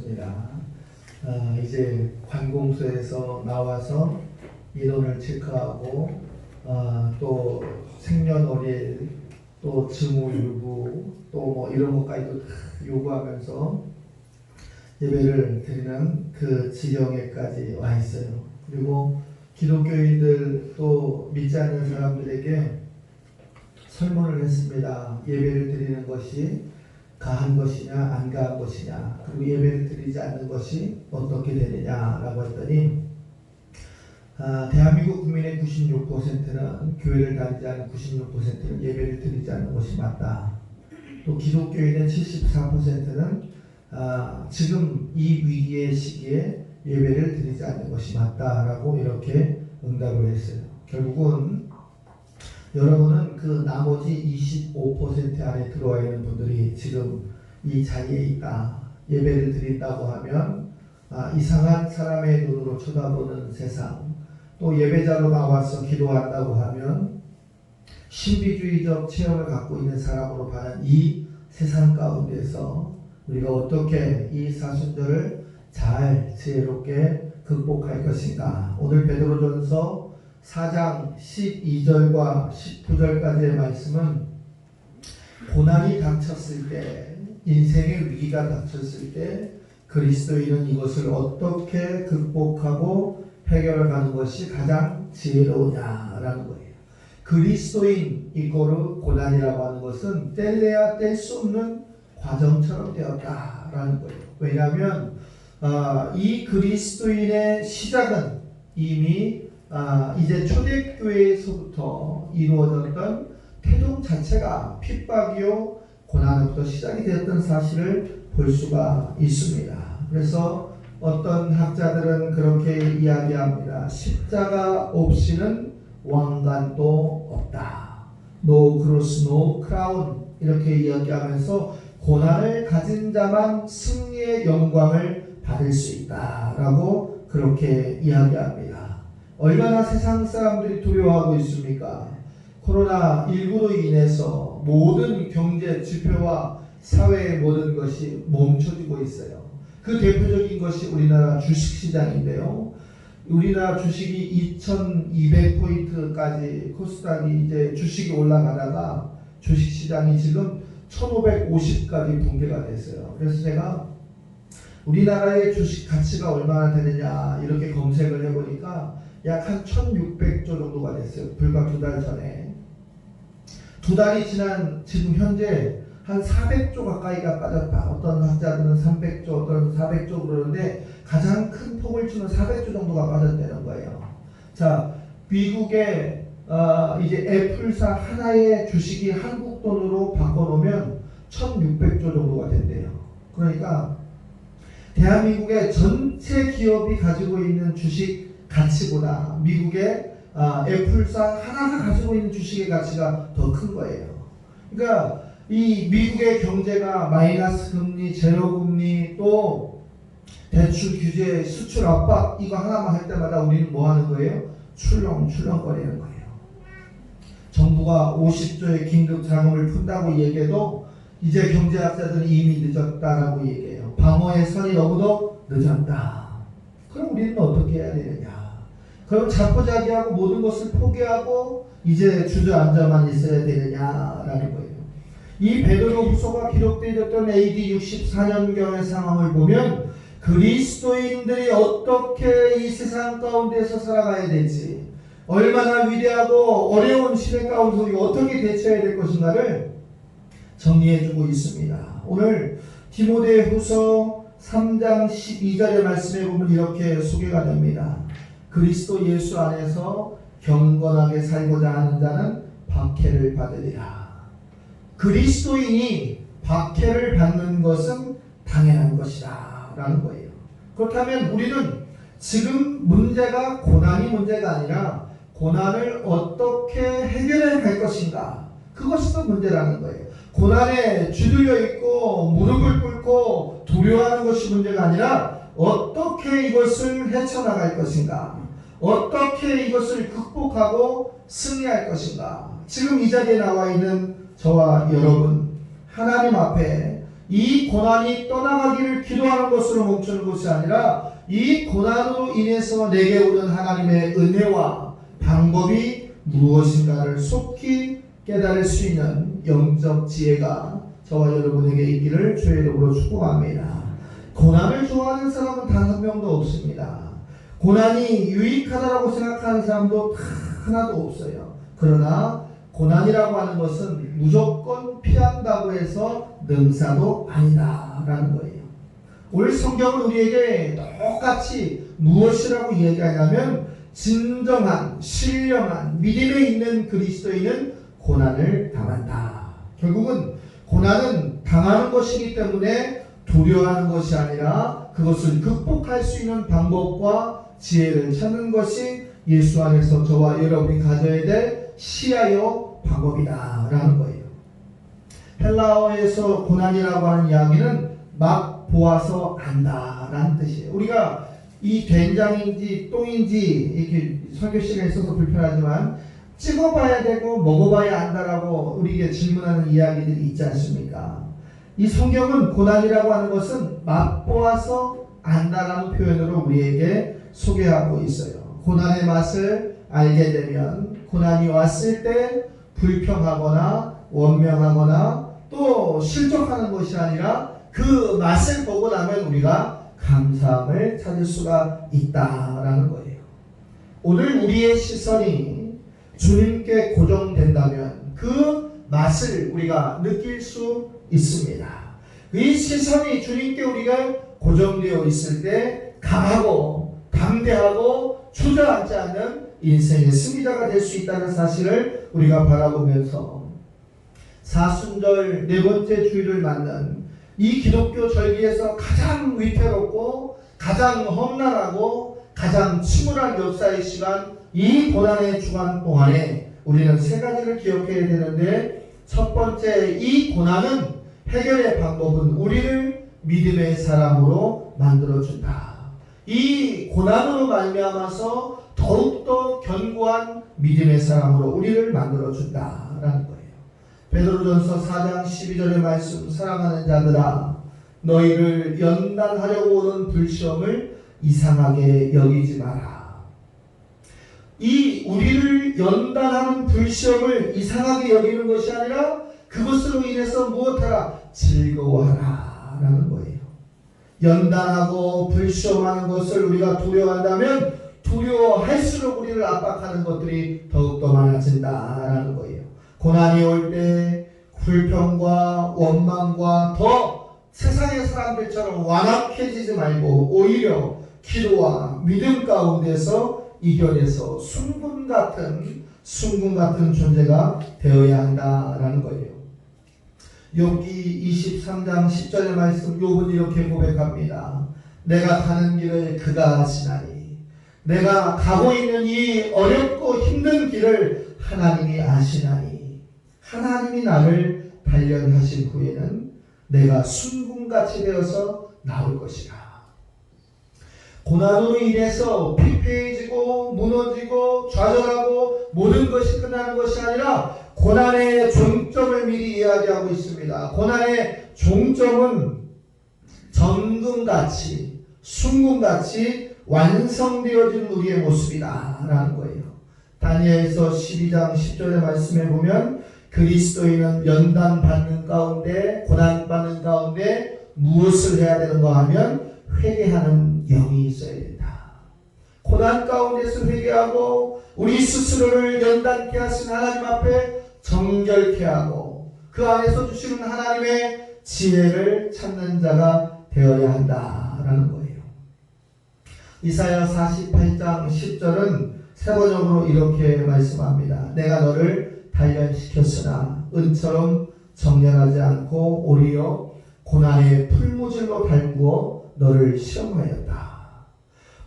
있습니다. 이제 관공서에서 나와서 인원을 체크하고 또 생년월일 또 증오유부 또 뭐 이런 것까지도 다 요구하면서 예배를 드리는 그 지경에까지 와 있어요. 그리고 기독교인들 또 믿지 않는 사람들에게 설문을 했습니다. 예배를 드리는 것이 가한 것이냐 안 가한 것이냐, 그리고 예배를 드리지 않는 것이 어떻게 되느냐라고 했더니 대한민국 국민의 96%는 교회를 다니지 않는 96%는 예배를 드리지 않는 것이 맞다. 또 기독교인의 74%는 지금 이 위기의 시기에 예배를 드리지 않는 것이 맞다라고 이렇게 응답을 했어요. 결국은 여러분은 그 나머지 25% 안에 들어와 있는 분들이 지금 이 자리에 있다. 예배를 드린다고 하면 이상한 사람의 눈으로 쳐다보는 세상, 또 예배자로 나와서 기도한다고 하면 신비주의적 체험을 갖고 있는 사람으로 봐는 이 세상 가운데서 우리가 어떻게 이 사순절을 잘 지혜롭게 극복할 것인가. 오늘 베드로전서 4장 12절과 19절까지의 말씀은 고난이 닥쳤을 때, 인생의 위기가 닥쳤을 때 그리스도인은 이것을 어떻게 극복하고 해결하는 것이 가장 지혜로우냐라는 거예요. 그리스도인 이꼬르 고난이라고 하는 것은 뗄래야 뗄 수 없는 과정처럼 되었다라는 거예요. 왜냐하면 이 그리스도인의 시작은 이미 이제 초대교회에서부터 이루어졌던 태동 자체가 핍박이요 고난으로부터 시작이 되었던 사실을 볼 수가 있습니다. 그래서 어떤 학자들은 그렇게 이야기합니다. 십자가 없이는 왕관도 없다. No cross, no crown. 이렇게 이야기하면서 고난을 가진 자만 승리의 영광을 받을 수 있다라고 그렇게 이야기합니다. 얼마나 세상 사람들이 두려워하고 있습니까? 코로나19로 인해서 모든 경제 지표와 사회의 모든 것이 멈춰지고 있어요. 그 대표적인 것이 우리나라 주식시장인데요. 우리나라 주식이 2200포인트까지 코스닥이 이제 주식이 올라가다가 주식시장이 지금 1550까지 붕괴가 됐어요. 그래서 제가 우리나라의 주식 가치가 얼마나 되느냐 이렇게 검색을 해보니까 약 한 1600조 정도가 됐어요. 불과 2달 전에. 2달이 지난 지금 현재 한 400조 가까이가 빠졌다. 어떤 학자들은 300조, 어떤 400조 그러는데 가장 큰 폭을 치면 400조 정도가 빠졌다는 거예요. 자, 미국의 이제 애플사 하나의 주식이 한국 돈으로 바꿔놓으면 1600조 정도가 된대요. 그러니까 대한민국의 전체 기업이 가지고 있는 주식 가치보다 미국의 애플사 하나가 가지고 있는 주식의 가치가 더 큰 거예요. 그러니까 이 미국의 경제가 마이너스 금리, 제로 금리, 또 대출 규제, 수출 압박 이거 하나만 할 때마다 우리는 뭐 하는 거예요? 출렁출렁거리는 거예요. 정부가 50조의 긴급 자금을 푼다고 얘기해도 이제 경제학자들은 이미 늦었다라고 얘기해요. 방어의 선이 너무도 늦었다. 그럼 우리는 어떻게 해야 되느냐? 그럼 자포자기하고 모든 것을 포기하고 이제 주저앉아만 있어야 되느냐라는 거예요. 이 베드로후서가 기록되었던 AD 64년경의 상황을 보면 그리스도인들이 어떻게 이 세상 가운데서 살아가야 될지, 얼마나 위대하고 어려운 시대 가운데서 우리가 어떻게 대처해야 될 것인가를 정리해주고 있습니다. 오늘 디모데후서 3장 12절의 말씀에 보면 이렇게 소개가 됩니다. 그리스도 예수 안에서 경건하게 살고자 하는 자는 박해를 받으리라. 그리스도인이 박해를 받는 것은 당연한 것이다 라는 거예요. 그렇다면 우리는 지금 문제가 고난이 문제가 아니라 고난을 어떻게 해결해 갈 것인가, 그것이 또 문제라는 거예요. 고난에 쥐들려 있고 무릎을 꿇고 두려워하는 것이 문제가 아니라 어떻게 이것을 헤쳐나갈 것인가, 어떻게 이것을 극복하고 승리할 것인가. 지금 이 자리에 나와 있는 저와 여러분, 하나님 앞에 이 고난이 떠나가기를 기도하는 것으로 멈추는 것이 아니라 이 고난으로 인해서 내게 오는 하나님의 은혜와 방법이 무엇인가를 속히 깨달을 수 있는 영적 지혜가 저와 여러분에게 있기를 주의 이름으로 축복합니다. 고난을 좋아하는 사람은 단 한 명도 없습니다. 고난이 유익하다라고 생각하는 사람도 하나도 없어요. 그러나 고난이라고 하는 것은 무조건 피한다고 해서 능사도 아니다라는 거예요. 오늘 성경은 우리에게 똑같이 무엇이라고 이야기하냐면 진정한 신령한 믿음에 있는 그리스도인은 고난을 당한다. 결국은 고난은 당하는 것이기 때문에 두려워하는 것이 아니라 그것을 극복할 수 있는 방법과 지혜를 찾는 것이 예수 안에서 저와 여러분이 가져야 될 시야요 방법이다라는 거예요. 헬라어에서 고난이라고 하는 이야기는 막 보아서 안다라는 뜻이에요. 우리가 이 된장인지 똥인지 이렇게 설교 시간에 있어서 불편하지만 찍어봐야 되고 먹어봐야 안다라고 우리에게 질문하는 이야기들이 있지 않습니까? 이 성경은 고난이라고 하는 것은 맛보아서 안다라는 표현으로 우리에게 소개하고 있어요. 고난의 맛을 알게 되면 고난이 왔을 때 불평하거나 원명하거나 또 실족하는 것이 아니라 그 맛을 보고 나면 우리가 감사함을 찾을 수가 있다라는 거예요. 오늘 우리의 시선이 주님께 고정된다면 그 맛을 우리가 느낄 수 있습니다. 이 시선이 주님께 우리가 고정되어 있을 때 강하고 담대하고 주저앉지 않는 인생의 승리자가 될 수 있다는 사실을 우리가 바라보면서 사순절 네 번째 주일을 맞는 이 기독교 절기에서 가장 위태롭고 가장 험난하고 가장 침울한 역사의 시간, 이 고난의 주간 동안에 우리는 세 가지를 기억해야 되는데, 첫 번째, 이 고난은 해결의 방법은 우리를 믿음의 사람으로 만들어준다. 이 고난으로 말미암아서 더욱더 견고한 믿음의 사람으로 우리를 만들어준다라는 거예요. 베드로전서 4장 12절의 말씀, 사랑하는 자들아 너희를 연단하려고 오는 불시험을 이상하게 여기지 마라. 이 우리를 연단하는 불시험을 이상하게 여기는 것이 아니라 그것으로 인해서 무엇하라? 즐거워하라 라는 거예요. 연단하고 불시험하는 것을 우리가 두려워한다면 두려워할수록 우리를 압박하는 것들이 더욱더 많아진다라는 거예요. 고난이 올 때 불평과 원망과 더 세상의 사람들처럼 완악해지지 말고 오히려 기도와 믿음 가운데서 이겨내서 순금 같은 존재가 되어야 한다라는 거예요. 욥기 23장 10절의 말씀, 욥은 이렇게 고백합니다. 내가 가는 길을 그가 아시나니, 내가 가고 있는 이 어렵고 힘든 길을 하나님이 아시나니, 하나님이 나를 단련하신 후에는 내가 순금같이 되어서 나올 것이라. 고난으로 인해서 피폐해지고 무너지고 좌절하고 모든 것이 끝나는 것이 아니라 고난의 종점을 미리 이야기하고 있습니다. 고난의 종점은 전금같이 순금같이 완성되어진 우리의 모습이다 라는 거예요. 다니엘서 12장 10절의 말씀에 보면 그리스도인은 연단받는 가운데 고난받는 가운데 무엇을 해야 되는가 하면 회개하는 영이 있어야 된다. 고난 가운데서 회개하고 우리 스스로를 연단케 하신 하나님 앞에 정결케 하고 그 안에서 주시는 하나님의 지혜를 찾는 자가 되어야 한다라는 거예요. 이사야 48장 10절은 세번역으로 이렇게 말씀합니다. 내가 너를 단련시켰으나 은처럼 정렬하지 않고 오히려 고난의 풀무질로 달구어 너를 시험하였다.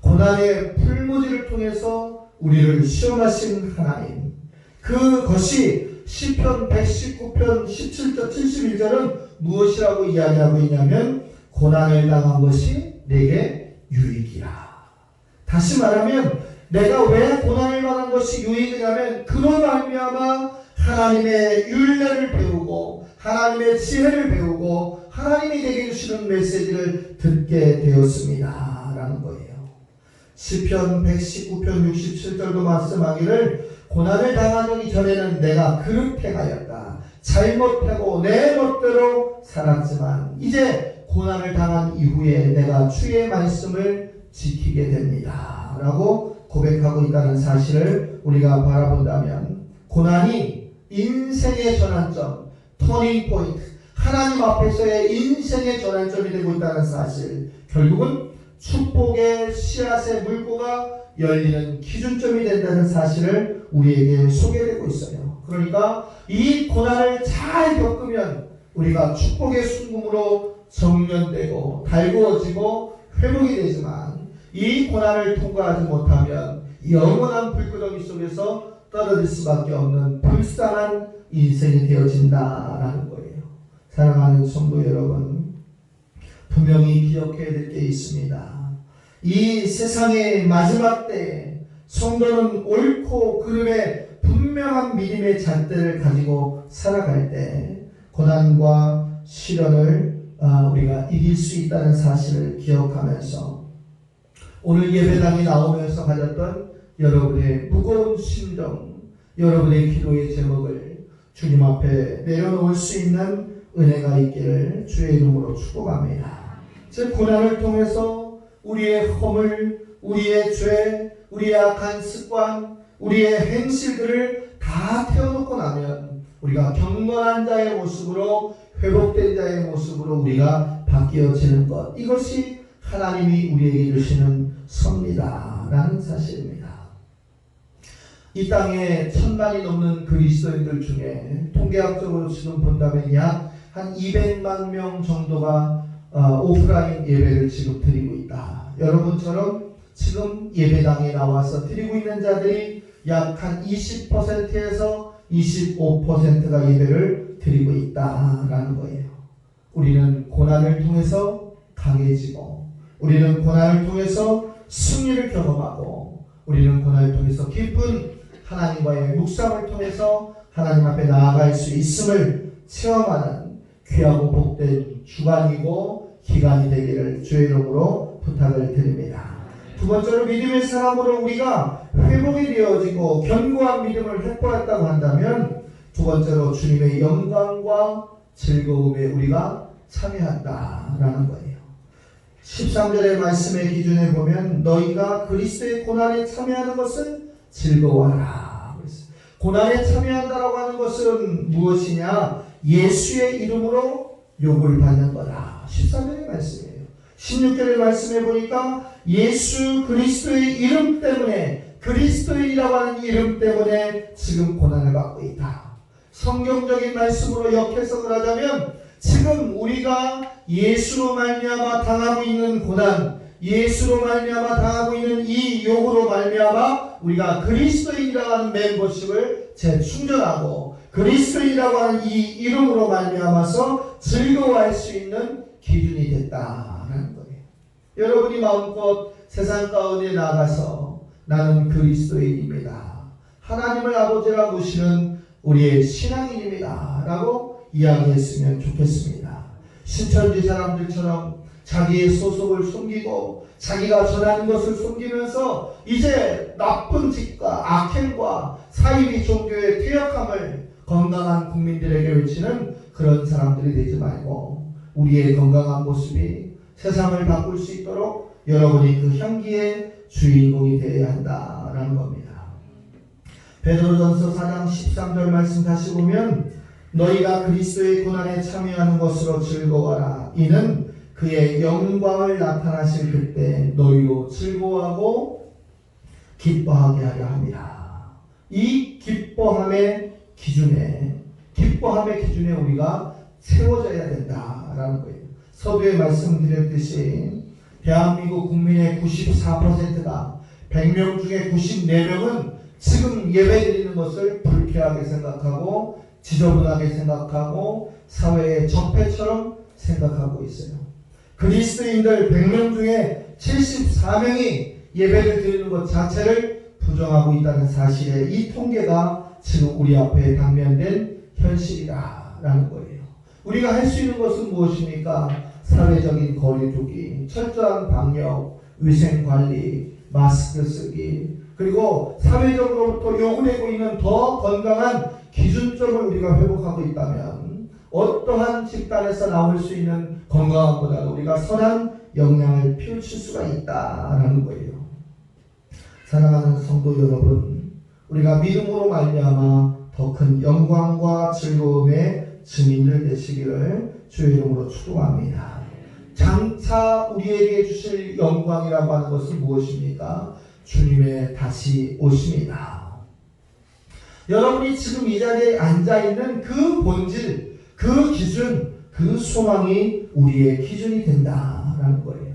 고난의 풀무질을 통해서 우리를 시험하신 하나님, 그것이 시편 119편 17절 71절은 무엇이라고 이야기하고 있냐면 고난을 당한 것이 내게 유익이라. 다시 말하면 내가 왜 고난을 당한 것이 유익이냐면 그로 말미암아 하나님의 율례를 배우고 하나님의 지혜를 배우고 하나님이 내게 주시는 메시지를 듣게 되었습니다 라는 거예요. 시편 119편 67절도 말씀하기를 고난을 당하기 전에는 내가 그릇 행하였다. 잘못하고 내 멋대로 살았지만 이제 고난을 당한 이후에 내가 주의 말씀을 지키게 됩니다 라고 고백하고 있다는 사실을 우리가 바라본다면, 고난이 인생의 전환점, 터닝 포인트, 하나님 앞에서의 인생의 전환점이 되고 있다는 사실, 결국은 축복의 씨앗의 물고가 열리는 기준점이 된다는 사실을 우리에게 소개되고 있어요. 그러니까 이 고난을 잘 겪으면 우리가 축복의 순금으로 정련되고 달구어지고 회복이 되지만, 이 고난을 통과하지 못하면 영원한 불구덩이 속에서 떨어질 수밖에 없는 불쌍한 인생이 되어진다라는 거예요. 사랑하는 성도 여러분, 분명히 기억해야 될 게 있습니다. 이 세상의 마지막 때에 성도는 옳고 그름의 분명한 믿음의 잣대를 가지고 살아갈 때 고난과 시련을 우리가 이길 수 있다는 사실을 기억하면서, 오늘 예배당에 나오면서 가졌던 여러분의 무거운 심정, 여러분의 기도의 제목을 주님 앞에 내려놓을 수 있는 은혜가 있기를 주의 이름으로 축복합니다. 즉, 고난을 통해서 우리의 허물, 우리의 죄, 우리의 악한 습관, 우리의 행실들을 다 태워놓고 나면 우리가 경건한 자의 모습으로, 회복된 자의 모습으로 우리가 바뀌어지는 것, 이것이 하나님이 우리에게 주시는 섭리다라는 사실입니다. 이 땅에 1000만이 넘는 그리스도인들 중에 통계학적으로 지금 본다면 약 한 200만 명 정도가 오프라인 예배를 지금 드리고 있다. 여러분처럼 지금 예배당에 나와서 드리고 있는 자들이 약 한 20%에서 25%가 예배를 드리고 있다라는 거예요. 우리는 고난을 통해서 강해지고, 우리는 고난을 통해서 승리를 경험하고, 우리는 고난을 통해서 깊은 하나님과의 묵상을 통해서 하나님 앞에 나아갈 수 있음을 체험하는 귀하고 복된 주간이고 기간이 되기를 주의 이름으로 부탁을 드립니다. 두 번째로, 믿음의 사람으로 우리가 회복이 되어지고 견고한 믿음을 확보했다고 한다면, 두 번째로 주님의 영광과 즐거움에 우리가 참여한다라는 거예요. 13절의 말씀의 기준에 보면 너희가 그리스도의 고난에 참여하는 것은 즐거워하라. 고난에 참여한다라고 하는 것은 무엇이냐? 예수의 이름으로 욕을 받는 거다. 13절의 말씀이에요. 16절의 말씀에 보니까 예수 그리스도의 이름 때문에, 그리스도인이라고 하는 이름 때문에 지금 고난을 받고 있다. 성경적인 말씀으로 역해석을 하자면, 지금 우리가 예수로 말미암아 당하고 있는 고난, 예수로 말미암아 당하고 있는 이 욕으로 말미암아 우리가 그리스도인이라고 하는 멤버십을 재충전하고, 그리스도인이라고 하는 이 이름으로 말미암아서 즐거워할 수 있는 기준이 됐다라는 거예요. 여러분이 마음껏 세상 가운데 나가서 나는 그리스도인입니다, 하나님을 아버지라 모시는 우리의 신앙인입니다 라고 이야기했으면 좋겠습니다. 신천지 사람들처럼 자기의 소속을 숨기고 자기가 전하는 것을 숨기면서 이제 나쁜 짓과 악행과 사이비 종교의 퇴역함을 건강한 국민들에게 외치는 그런 사람들이 되지 말고, 우리의 건강한 모습이 세상을 바꿀 수 있도록 여러분이 그 향기의 주인공이 되어야 한다라는 겁니다. 베드로전서 4장 13절 말씀 다시 보면 너희가 그리스도의 고난에 참여하는 것으로 즐거워하라. 이는 그의 영광을 나타나실 그때 너희로 즐거워하고 기뻐하게 하려 함이라. 이 기뻐함의 기준에 우리가 세워져야 된다라는 거예요. 서두에 말씀드렸듯이 대한민국 국민의 94%가 100명 중에 94명은 지금 예배드리는 것을 불쾌하게 생각하고 지저분하게 생각하고 사회의 적폐처럼 생각하고 있어요. 그리스도인들 100명 중에 74명이 예배를 드리는 것 자체를 부정하고 있다는 사실에 이 통계가 지금 우리 앞에 당면된 현실이라는 거예요. 우리가 할 수 있는 것은 무엇입니까? 사회적인 거리두기, 철저한 방역, 위생관리, 마스크 쓰기, 그리고 사회적으로부터 요구되고 있는 더 건강한 기준점을 우리가 회복하고 있다면 어떠한 집단에서 나올 수 있는 건강함보다 우리가 선한 영향을 펼칠 수가 있다라는 거예요. 사랑하는 성도 여러분, 우리가 믿음으로 말미암아 더 큰 영광과 즐거움의 증인들 되시기를 주의 이름으로 축복합니다. 장차 우리에게 주실 영광이라고 하는 것은 무엇입니까? 주님의 다시 오심이다. 여러분이 지금 이 자리에 앉아있는 그 본질, 그 기준, 그 소망이 우리의 기준이 된다라는 거예요.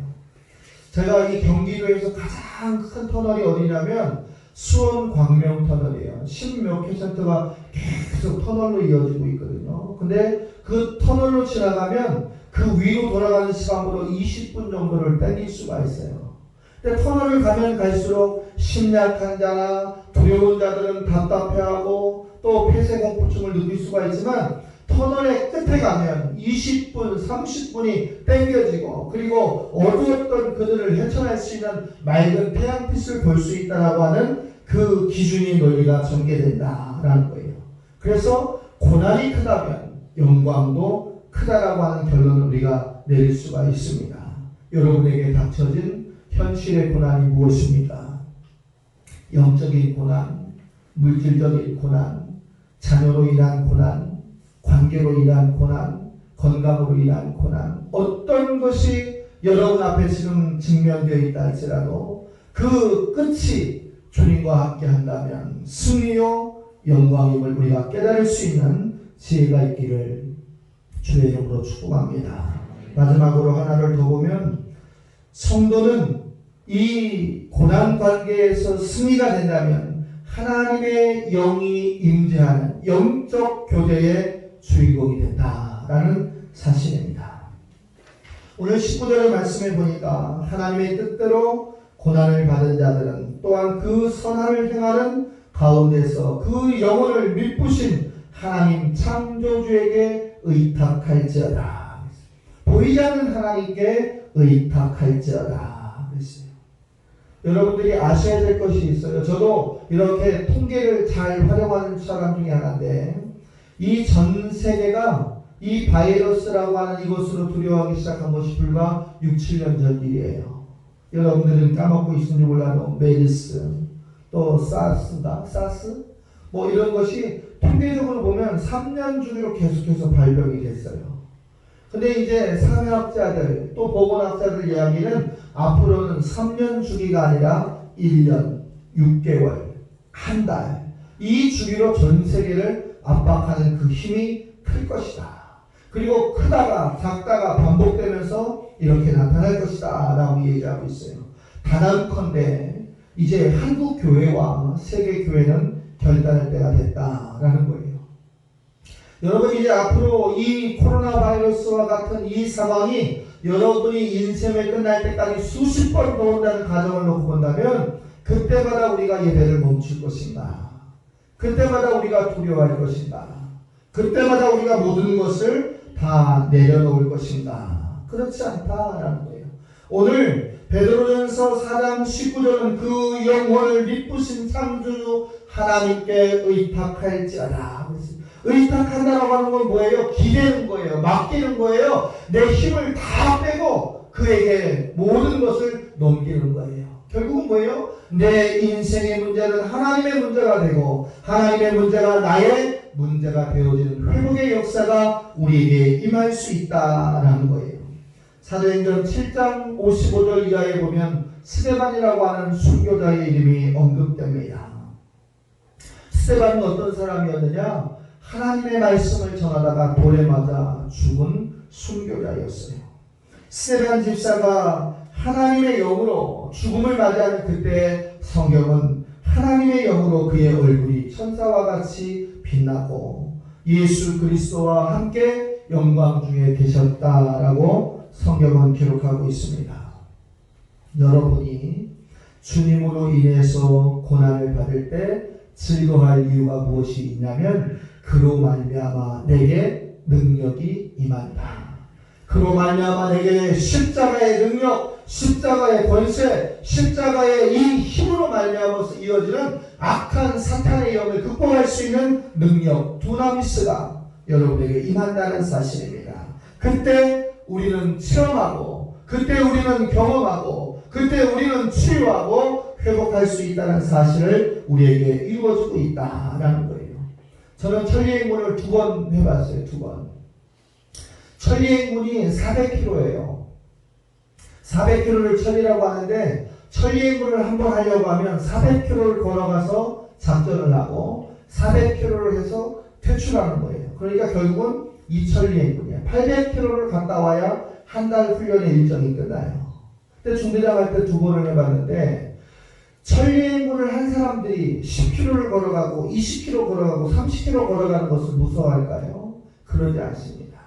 제가 이 경기도에서 가장 큰 터널이 어디냐면 수원 광명 터널이에요. 10몇 %가 계속 터널로 이어지고 있거든요. 근데 그 터널로 지나가면 그 위로 돌아가는 시간으로 20분 정도를 땡길 수가 있어요. 근데 터널을 가면 갈수록 심약한 자나 두려운 자들은 답답해하고 또 폐쇄공포증을 느낄 수가 있지만 터널의 끝에 가면 20분, 30분이 땡겨지고 그리고 어두웠던 그들을 헤쳐날 수 있는 맑은 태양빛을 볼 수 있다라고 하는 그 기준이 논리가 전개된다라는 거예요. 그래서 고난이 크다면 영광도 크다라고 하는 결론을 우리가 내릴 수가 있습니다. 여러분에게 닥쳐진 현실의 고난이 무엇입니까? 영적인 고난, 물질적인 고난, 자녀로 인한 고난, 관계로 인한 고난, 건강으로 인한 고난, 어떤 것이 여러분 앞에 지금 직면되어 있다 할지라도 그 끝이 주님과 함께 한다면 승리요 영광임을 우리가 깨달을 수 있는 지혜가 있기를 주의 이름으로 축복합니다. 마지막으로 하나를 더 보면 성도는 이 고난 관계에서 승리가 된다면 하나님의 영이 임재하는 영적 교제의 주인공이 된다라는 사실입니다. 오늘 19절의 말씀에 보니까 하나님의 뜻대로 고난을 받은 자들은 또한 그 선함을 행하는 가운데서 그 영혼을 믿으신 하나님 창조주에게 의탁할지어다. 보이지 않는 하나님께 의탁할지어다. 그랬어요. 여러분들이 아셔야 될 것이 있어요. 저도 이렇게 통계를 잘 활용하는 사람 중에 하나인데 이 전 세계가 이 바이러스라고 하는 이것으로 두려워하기 시작한 것이 불과 6, 7년 전 일이에요. 여러분들은 까먹고 있는지 몰라도 메르스, 또 사스인가? 사스? 뭐 이런 것이 통계적으로 보면 3년 주기로 계속해서 발병이 됐어요. 근데 이제 사회학자들 또 보건학자들 이야기는 앞으로는 3년 주기가 아니라 1년, 6개월, 한 달 이 주기로 전 세계를 압박하는 그 힘이 클 것이다. 그리고 크다가 작다가 반복되면서 이렇게 나타날 것이다 라고 얘기하고 있어요. 단언컨대 이제 한국 교회와 세계 교회는 결단할 때가 됐다라는 거예요. 여러분 이제 앞으로 이 코로나 바이러스와 같은 이 상황이 여러분이 인생을 끝날 때까지 수십 번 더 온다는 가정을 놓고 본다면 그때마다 우리가 예배를 멈출 것인가? 그때마다 우리가 두려워할 것인가? 그때마다 우리가 모든 것을 다 내려놓을 것인가? 그렇지 않다라는 거예요. 오늘 베드로전서 4장 19절은 그 영혼을 믿으신 창조주 하나님께 의탁할지어다. 의탁한다라고 하는 건 뭐예요? 기대는 거예요. 맡기는 거예요. 내 힘을 다 빼고 그에게 모든 것을 넘기는 거예요. 결국은 뭐예요? 내 인생의 문제는 하나님의 문제가 되고 하나님의 문제가 나의 문제가 되어지는 회복의 역사가 우리에게 임할 수 있다라는 거예요. 사도행전 7장 55절 이하에 보면 스데반이라고 하는 순교자의 이름이 언급됩니다. 스데반은 어떤 사람이었느냐? 하나님의 말씀을 전하다가 돌에 맞아 죽은 순교자였어요. 스데반 집사가 하나님의 영으로 죽음을 맞이하는 그때 성경은 하나님의 영으로 그의 얼굴이 천사와 같이 빛나고 예수 그리스도와 함께 영광 중에 계셨다라고 성경은 기록하고 있습니다. 여러분이 주님으로 인해서 고난을 받을 때 즐거워할 이유가 무엇이 있냐면 그로 말미암아 내게 능력이 임한다. 그로 말미암아 내게 십자가의 능력, 십자가의 권세, 십자가의 이 힘으로 말미암아서 이어지는 악한 사탄의 영을 극복할 수 있는 능력, 두나미스가 여러분에게 임한다는 사실입니다. 그때 우리는 체험하고, 그때 우리는 경험하고, 그때 우리는 치유하고 회복할 수 있다는 사실을 우리에게 이루어주고 있다라는 거예요. 저는 천리행군을 2번 해봤어요. 2번. 천리행군이 400km예요. 400km를 천리라고 하는데, 천리행군을 한번 하려고 하면 400km를 걸어가서 작전을 하고 400km를 해서 퇴출하는 거예요. 그러니까 결국은 이천리행군이에요. 800km를 갔다 와야 한 달 훈련의 일정이 끝나요. 그때 중대장 할 때 2번을 해봤는데, 천리행군을 한 사람들이 10km를 걸어가고 20km 걸어가고 30km 걸어가는 것을 무서워할까요? 그러지 않습니다.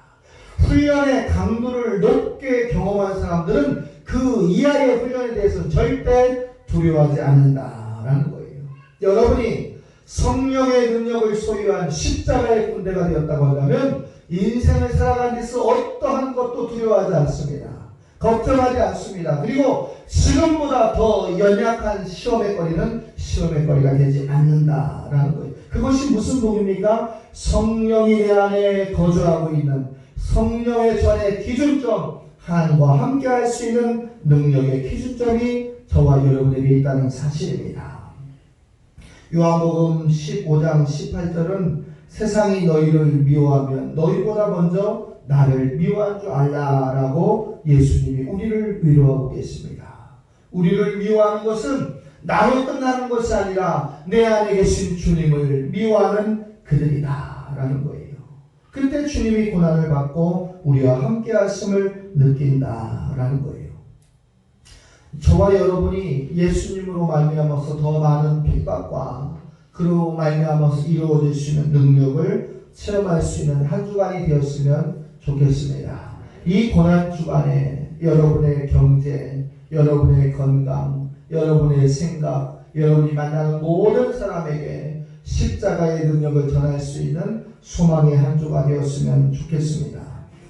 훈련의 강도를 높게 경험한 사람들은 그 이하의 훈련에 대해서 절대 두려워하지 않는다라는 거예요. 여러분이 성령의 능력을 소유한 십자가의 군대가 되었다고 한다면 인생을 살아가는 데서 어떠한 것도 두려워하지 않습니다. 걱정하지 않습니다. 그리고 지금보다 더 연약한 시험의 거리는 시험의 거리가 되지 않는다라는 거예요. 그것이 무슨 복입니까? 성령이 내 안에 거주하고 있는 성령의 전의 기준점, 하나님과 함께 할 수 있는 능력의 기준점이 저와 여러분에게 있다는 사실입니다. 요한복음 15장 18절은 세상이 너희를 미워하면 너희보다 먼저 나를 미워한 줄 알라라고 예수님이 우리를 위로하고 계십니다. 우리를 미워하는 것은 나로 끝나는 것이 아니라 내 안에 계신 주님을 미워하는 그들이다 라는 거예요. 그때 주님이 고난을 받고 우리와 함께 하심을 느낀다라는 거예요. 저와 여러분이 예수님으로 말미암아서 더 많은 핍박과 그로 말미암아서 이루어질 수 있는 능력을 체험할 수 있는 한 주간이 되었으면 좋겠습니다. 이 고난 주간에 여러분의 경제, 여러분의 건강, 여러분의 생각, 여러분이 만나는 모든 사람에게 십자가의 능력을 전할 수 있는 소망의 한 주가 되었으면 좋겠습니다.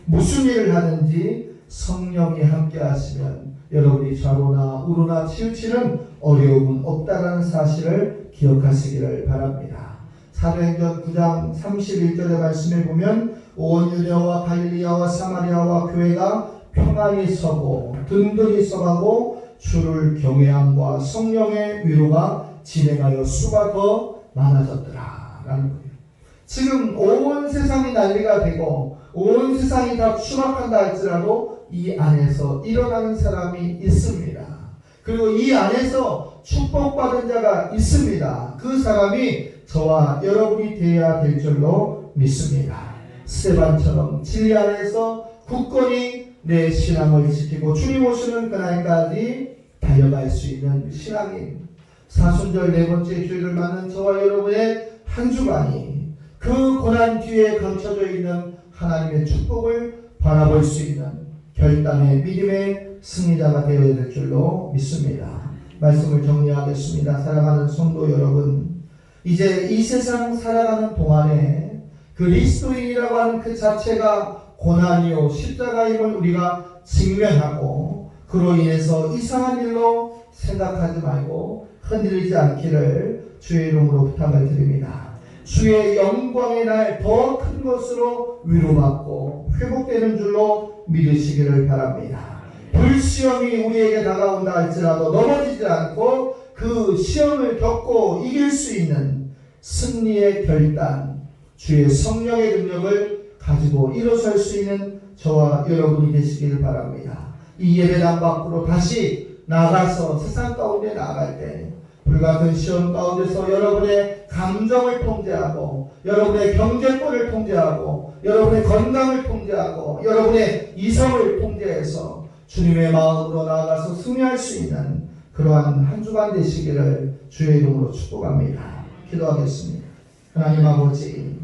무슨 일을 하든지 성령이 함께 하시면 여러분이 좌로나 우로나 치우치는 어려움은 없다라는 사실을 기억하시기를 바랍니다. 사도행전 9장 31절의 말씀에 보면 온 유대와 갈릴리아와 사마리아와 교회가 평안히 서고 든든히 서가고 주를 경외함과 성령의 위로가 진행하여 수가 더 많아졌더라 라는 거예요. 지금 온 세상이 난리가 되고 온 세상이 다 추락한다 할지라도 이 안에서 일어나는 사람이 있습니다. 그리고 이 안에서 축복받은 자가 있습니다. 그 사람이 저와 여러분이 되어야 될 줄로 믿습니다. 스테반처럼 진리 안에서 굳건히 내 신앙을 지키고 주님 오시는 그날까지 달려갈 수 있는 신앙인, 사순절 4번째 주일을 맞는 저와 여러분의 한 주간이 그 고난 뒤에 감춰져 있는 하나님의 축복을 바라볼 수 있는 결단의 믿음의 승리자가 되어야 될 줄로 믿습니다. 말씀을 정리하겠습니다. 사랑하는 성도 여러분, 이제 이 세상 살아가는 동안에 그리스도인이라고 하는 그 자체가 고난이요 십자가임을 우리가 직면하고 그로 인해서 이상한 일로 생각하지 말고 흔들리지 않기를 주의 이름으로 부탁을 드립니다. 주의 영광의 날 더 큰 것으로 위로받고 회복되는 줄로 믿으시기를 바랍니다. 불시험이 우리에게 다가온다 할지라도 넘어지지 않고 그 시험을 겪고 이길 수 있는 승리의 결단, 주의 성령의 능력을 가지고 일어설 수 있는 저와 여러분이 되시기를 바랍니다. 이 예배당 밖으로 다시 나가서 세상 가운데 나갈 때 불같은 시험 가운데서 여러분의 감정을 통제하고 여러분의 경제권을 통제하고 여러분의 건강을 통제하고 여러분의 이성을 통제해서 주님의 마음으로 나아가서 승리할 수 있는 그러한 한 주간 되시기를 주의 이름으로 축복합니다. 기도하겠습니다. 하나님 아버지,